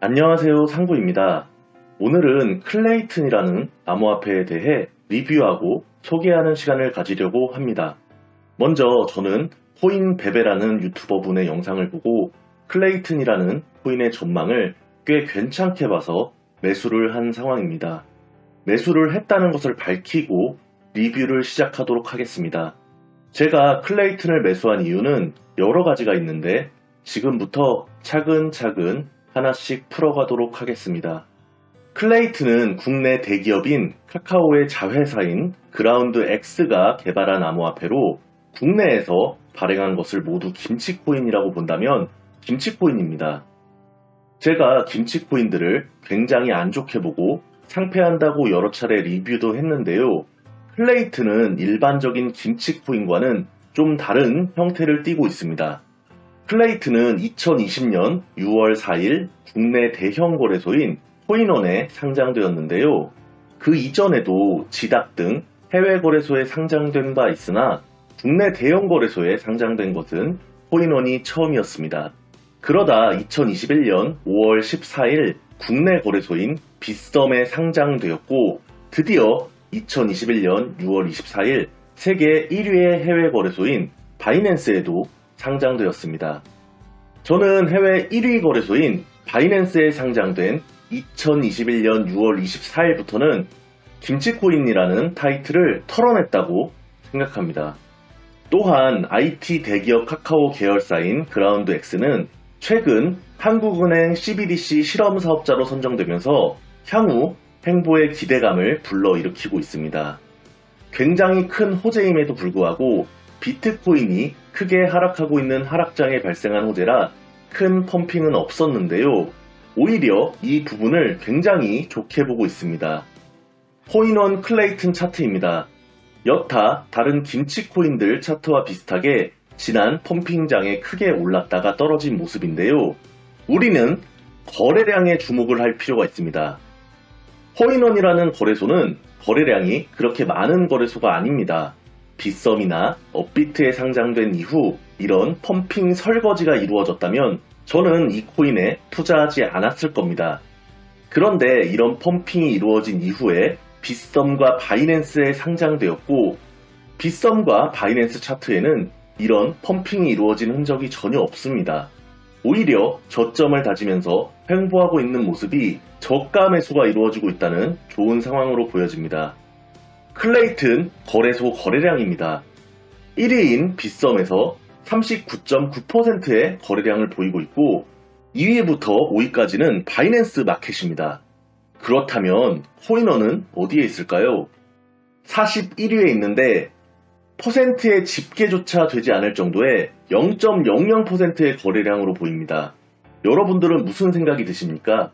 안녕하세요, 상구입니다. 오늘은 클레이튼이라는 암호화폐에 대해 리뷰하고 소개하는 시간을 가지려고 합니다. 먼저 저는 코인베베라는 유튜버분의 영상을 보고 클레이튼이라는 코인의 전망을 꽤 괜찮게 봐서 매수를 한 상황입니다. 매수를 했다는 것을 밝히고 리뷰를 시작하도록 하겠습니다. 제가 클레이튼을 매수한 이유는 여러 가지가 있는데 지금부터 차근차근 하나씩 풀어가도록 하겠습니다. 클레이튼은 국내 대기업인 카카오의 자회사인 그라운드X가 개발한 암호화폐로 국내에서 발행한 것을 모두 김치코인이라고 본다면 김치코인입니다. 제가 김치코인들을 굉장히 안 좋게 보고 상폐한다고 여러 차례 리뷰도 했는데요. 클레이튼은 일반적인 김치코인과는 좀 다른 형태를 띠고 있습니다. 클레이튼은 2020년 6월 4일 국내 대형 거래소인 코인원에 상장되었는데요. 그 이전에도 지닥 등 해외 거래소에 상장된 바 있으나 국내 대형 거래소에 상장된 것은 코인원이 처음이었습니다. 그러다 2021년 5월 14일 국내 거래소인 빗썸에 상장되었고 드디어 2021년 6월 24일 세계 1위의 해외 거래소인 바이낸스에도 상장되었습니다. 저는 해외 1위 거래소인 바이낸스에 상장된 2021년 6월 24일부터는 김치코인이라는 타이틀을 털어냈다고 생각합니다. 또한 IT 대기업 카카오 계열사인 그라운드X는 최근 한국은행 CBDC 실험 사업자로 선정되면서 향후 행보의 기대감을 불러일으키고 있습니다. 굉장히 큰 호재임에도 불구하고 비트코인이 크게 하락하고 있는 하락장에 발생한 호재라 큰 펌핑은 없었는데요. 오히려 이 부분을 굉장히 좋게 보고 있습니다. 코인원 클레이튼 차트입니다. 여타 다른 김치코인들 차트와 비슷하게 지난 펌핑장에 크게 올랐다가 떨어진 모습인데요. 우리는 거래량에 주목을 할 필요가 있습니다. 코인원이라는 거래소는 거래량이 그렇게 많은 거래소가 아닙니다. 빗썸이나 업비트에 상장된 이후 이런 펌핑 설거지가 이루어졌다면 저는 이 코인에 투자하지 않았을 겁니다. 그런데 이런 펌핑이 이루어진 이후에 빗썸과 바이낸스에 상장되었고 빗썸과 바이낸스 차트에는 이런 펌핑이 이루어진 흔적이 전혀 없습니다. 오히려 저점을 다지면서 횡보하고 있는 모습이 저가 매수가 이루어지고 있다는 좋은 상황으로 보여집니다. 클레이튼 거래소 거래량입니다. 1위인 빗썸에서 39.9%의 거래량을 보이고 있고 2위부터 5위까지는 바이낸스 마켓입니다. 그렇다면 코인원은 어디에 있을까요? 41위에 있는데 퍼센트의 집계조차 되지 않을 정도의 0.00%의 거래량으로 보입니다. 여러분들은 무슨 생각이 드십니까?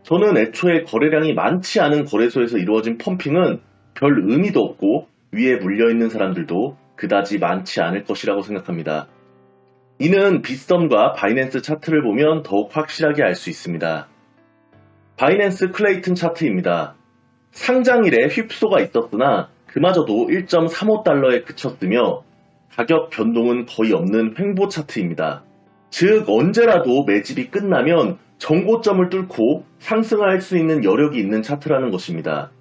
저는 애초에 거래량이 많지 않은 거래소에서 이루어진 펌핑은 별 의미도 없고 위에 물려있는 사람들도 그다지 많지 않을 것이라고 생각합니다. 이는 빗썸과 바이낸스 차트를 보면 더욱 확실하게 알 수 있습니다. 바이낸스 클레이튼 차트입니다. 상장일에 휩소가 있었으나 그마저도 1.35달러에 그쳤으며 가격 변동은 거의 없는 횡보 차트입니다. 즉 언제라도 매집이 끝나면 정고점을 뚫고 상승할 수 있는 여력이 있는 차트라는 것입니다.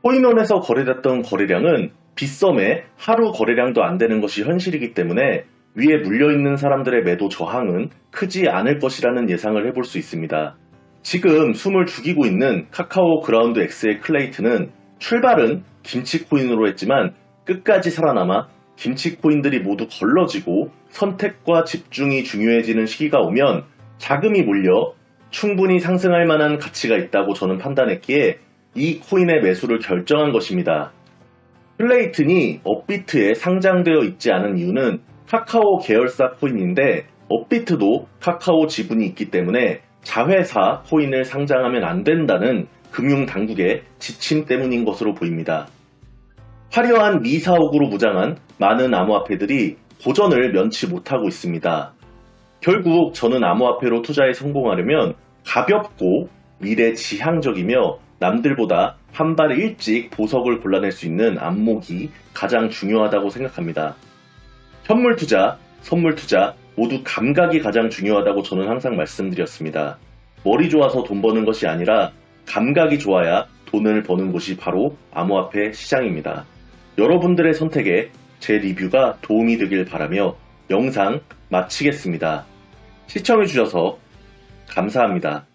코인원에서 거래됐던 거래량은 빗썸의 하루 거래량도 안 되는 것이 현실이기 때문에 위에 물려있는 사람들의 매도 저항은 크지 않을 것이라는 예상을 해볼 수 있습니다. 지금 숨을 죽이고 있는 카카오 그라운드 X의 클레이튼은 출발은 김치코인으로 했지만 끝까지 살아남아 김치코인들이 모두 걸러지고 선택과 집중이 중요해지는 시기가 오면 자금이 몰려 충분히 상승할 만한 가치가 있다고 저는 판단했기에 이 코인의 매수를 결정한 것입니다. 클레이튼이 업비트에 상장되어 있지 않은 이유는 카카오 계열사 코인인데 업비트도 카카오 지분이 있기 때문에 자회사 코인을 상장하면 안 된다는 금융당국의 지침 때문인 것으로 보입니다. 화려한 미사옥으로 무장한 많은 암호화폐들이 고전을 면치 못하고 있습니다. 결국 저는 암호화폐로 투자에 성공하려면 가볍고 미래지향적이며 남들보다 한 발 일찍 보석을 골라낼 수 있는 안목이 가장 중요하다고 생각합니다. 현물 투자, 선물 투자 모두 감각이 가장 중요하다고 저는 항상 말씀드렸습니다. 머리 좋아서 돈 버는 것이 아니라 감각이 좋아야 돈을 버는 곳이 바로 암호화폐 시장입니다. 여러분들의 선택에 제 리뷰가 도움이 되길 바라며 영상 마치겠습니다. 시청해주셔서 감사합니다.